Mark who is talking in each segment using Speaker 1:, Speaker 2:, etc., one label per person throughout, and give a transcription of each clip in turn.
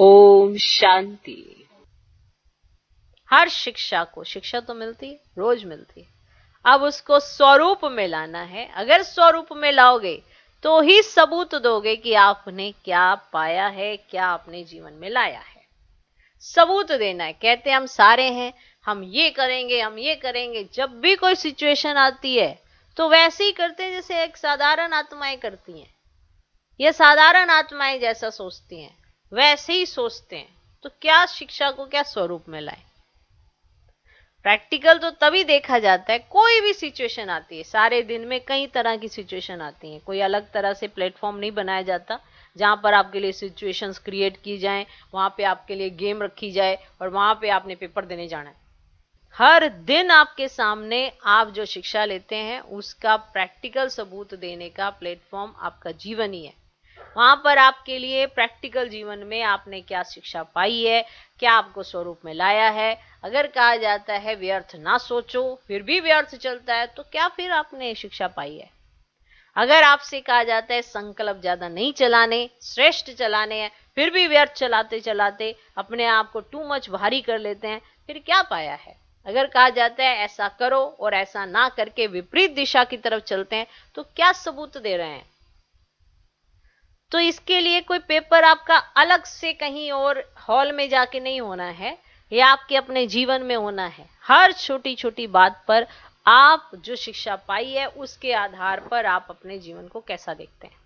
Speaker 1: ओम शांति। हर शिक्षा को शिक्षा तो मिलती है, रोज मिलती है, अब उसको स्वरूप में लाना है। अगर स्वरूप में लाओगे तो ही सबूत दोगे कि आपने क्या पाया है, क्या अपने जीवन में लाया है। सबूत देना है। कहते हम सारे हैं, हम ये करेंगे, हम ये करेंगे। जब भी कोई सिचुएशन आती है तो वैसे ही करते हैं जैसे एक साधारण आत्माएं करती हैं। ये साधारण आत्माएं जैसा सोचती हैं वैसे ही सोचते हैं। तो क्या शिक्षा को क्या स्वरूप में लाए। प्रैक्टिकल तो तभी देखा जाता है, कोई भी सिचुएशन आती है। सारे दिन में कई तरह की सिचुएशन आती हैं, कोई अलग तरह से प्लेटफॉर्म नहीं बनाया जाता जहां पर आपके लिए सिचुएशंस क्रिएट की जाएं, वहां पे आपके लिए गेम रखी जाए और वहां पे आपने पेपर देने जाना है। हर दिन आपके सामने आप जो शिक्षा लेते हैं उसका प्रैक्टिकल सबूत देने का प्लेटफॉर्म आपका जीवन ही है। वहां पर आपके लिए प्रैक्टिकल जीवन में आपने क्या शिक्षा पाई है, क्या आपको स्वरूप में लाया है। अगर कहा जाता है व्यर्थ ना सोचो, फिर भी व्यर्थ चलता है, तो क्या फिर आपने शिक्षा पाई है। अगर आपसे कहा जाता है संकल्प ज्यादा नहीं चलाने, श्रेष्ठ चलाने हैं, फिर भी व्यर्थ चलाते चलाते अपने आप को टू मच भारी कर लेते हैं, फिर क्या पाया है। अगर कहा जाता है ऐसा करो और ऐसा ना करके विपरीत दिशा की तरफ चलते हैं, तो क्या सबूत दे रहे हैं। तो इसके लिए कोई पेपर आपका अलग से कहीं और हॉल में जाके नहीं होना है, या आपके अपने जीवन में होना है। हर छोटी छोटी बात पर आप जो शिक्षा पाई है उसके आधार पर आप अपने जीवन को कैसा देखते हैं,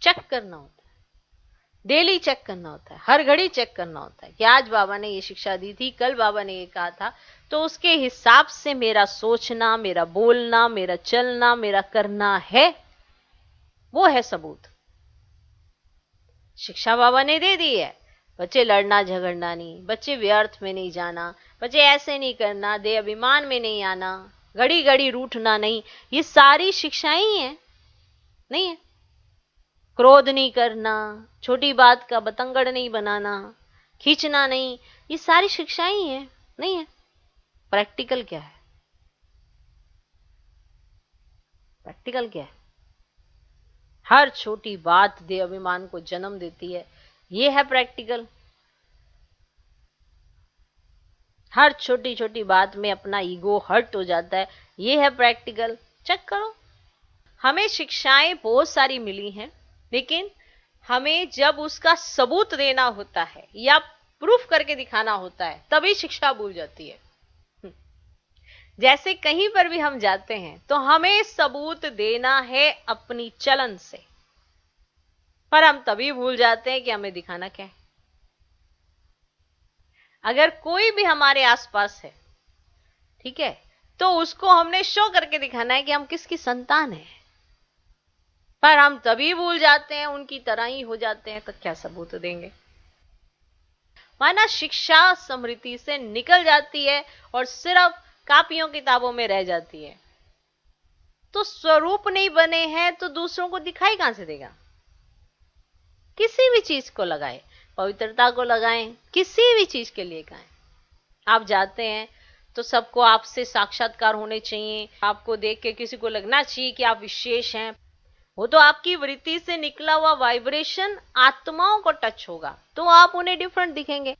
Speaker 1: चेक करना होता है। डेली चेक करना होता है, हर घड़ी चेक करना होता है कि आज बाबा ने ये शिक्षा दी थी, कल बाबा ने ये कहा था, तो उसके हिसाब से मेरा सोचना, मेरा बोलना, मेरा चलना, मेरा करना है, वो है सबूत। शिक्षा बाबा ने दे दी है, बच्चे लड़ना झगड़ना नहीं, बच्चे व्यर्थ में नहीं जाना, बच्चे ऐसे नहीं करना, दे अभिमान में नहीं आना, घड़ी घड़ी रूठना नहीं, ये सारी शिक्षाएं ही हैं। नहीं है क्रोध नहीं करना, छोटी बात का बतंगड़ नहीं बनाना, खींचना नहीं, ये सारी शिक्षाएं ही हैं। नहीं है प्रैक्टिकल क्या है। प्रैक्टिकल क्या है। हर छोटी बात दे अभिमान को जन्म देती है, ये है प्रैक्टिकल। हर छोटी छोटी बात में अपना ईगो हर्ट हो जाता है, ये है प्रैक्टिकल। चेक करो। हमें शिक्षाएं बहुत सारी मिली हैं, लेकिन हमें जब उसका सबूत देना होता है या प्रूफ करके दिखाना होता है तभी शिक्षा भूल जाती है। जैसे कहीं पर भी हम जाते हैं तो हमें सबूत देना है अपनी चलन से, पर हम तभी भूल जाते हैं कि हमें दिखाना क्या है। अगर कोई भी हमारे आसपास है, ठीक है, तो उसको हमने शो करके दिखाना है कि हम किसकी संतान है, पर हम तभी भूल जाते हैं, उनकी तरह ही हो जाते हैं, तो क्या सबूत देंगे। माना शिक्षा स्मृति से निकल जाती है और सिर्फ कापियों किताबों में रह जाती है, तो स्वरूप नहीं बने हैं तो दूसरों को दिखाई कहां से देगा। किसी भी चीज को लगाए, पवित्रता को लगाएं, किसी भी चीज के लिए कहें। आप जाते हैं तो सबको आपसे साक्षात्कार होने चाहिए, आपको देख के किसी को लगना चाहिए कि आप विशेष हैं। वो तो आपकी वृत्ति से निकला हुआ वाइब्रेशन आत्माओं को टच होगा, तो आप उन्हें डिफरेंट दिखेंगे।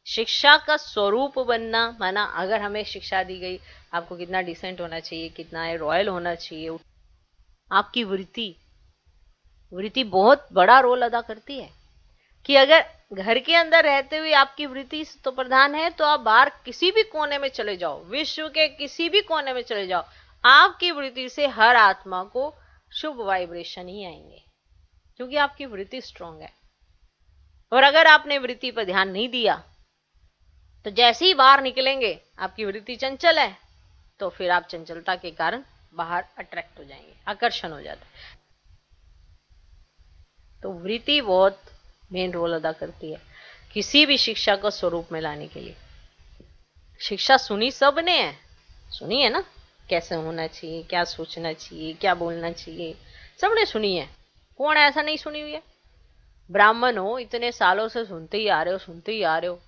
Speaker 1: शिक्षा का स्वरूप बनना माना, अगर हमें शिक्षा दी गई आपको कितना डिसेंट होना चाहिए, कितना है रॉयल होना चाहिए, आपकी वृत्ति बहुत बड़ा रोल अदा करती है। कि अगर घर के अंदर रहते हुए आपकी वृत्ति तो प्रधान है, तो आप बाहर किसी भी कोने में चले जाओ, विश्व के किसी भी कोने में चले जाओ, आपकी वृत्ति से हर आत्मा को शुभ वाइब्रेशन ही आएंगे, क्योंकि आपकी वृत्ति स्ट्रांग है। और अगर आपने वृत्ति पर ध्यान नहीं दिया तो जैसे ही बाहर निकलेंगे, आपकी वृत्ति चंचल है, तो फिर आप चंचलता के कारण बाहर अट्रैक्ट हो जाएंगे, आकर्षण हो जाता है। तो वृत्ति बहुत मेन रोल अदा करती है किसी भी शिक्षा को स्वरूप में लाने के लिए। शिक्षा सुनी सबने है, सुनी है ना, कैसे होना चाहिए, क्या सोचना चाहिए, क्या बोलना चाहिए, सबने सुनी है। कौन ऐसा नहीं सुनी हुई है। ब्राह्मण हो, इतने सालों से सुनते ही आ रहे हो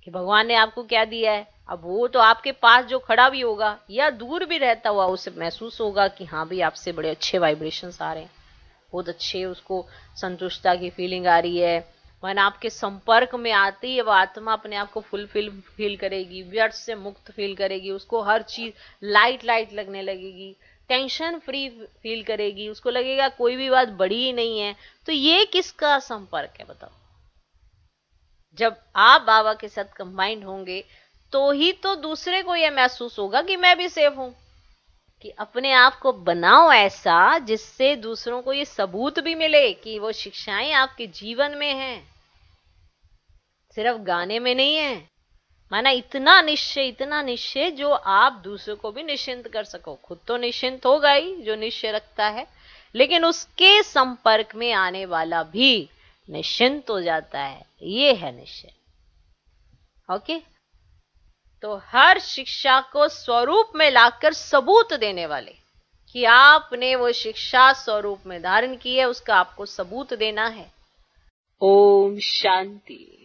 Speaker 1: कि भगवान ने आपको क्या दिया है। अब वो तो आपके पास जो खड़ा भी होगा या दूर भी रहता हुआ, उसे महसूस होगा कि हाँ भाई आपसे बड़े अच्छे वाइब्रेशंस आ रहे हैं। बहुत अच्छे उसको संतुष्टता की फीलिंग आ रही है, मन आपके संपर्क में आती है वो आत्मा अपने आप को फुलफिल फील करेगी, व्यर्थ से मुक्त फील करेगी, उसको हर चीज लाइट लाइट लगने लगेगी, टेंशन फ्री फील करेगी, उसको लगेगा कोई भी बात बड़ी ही नहीं है। तो ये किसका संपर्क है बताओ? जब आप बाबा के साथ कंबाइंड होंगे तो ही तो दूसरे को यह महसूस होगा कि मैं भी सेफ हूं। कि अपने आप को बनाओ ऐसा जिससे दूसरों को ये सबूत भी मिले कि वो शिक्षाएं आपके जीवन में हैं, सिर्फ गाने में नहीं है। माना इतना निश्चय जो आप दूसरों को भी निश्चिंत कर सको। खुद तो निश्चिंत होगा ही जो निश्चय रखता है, लेकिन उसके संपर्क में आने वाला भी निश्चिंत हो जाता है। ये है निश्चय। ओके, तो हर शिक्षा को स्वरूप में लाकर सबूत देने वाले कि आपने वो शिक्षा स्वरूप में धारण की है, उसका आपको सबूत देना है। ओम शांति।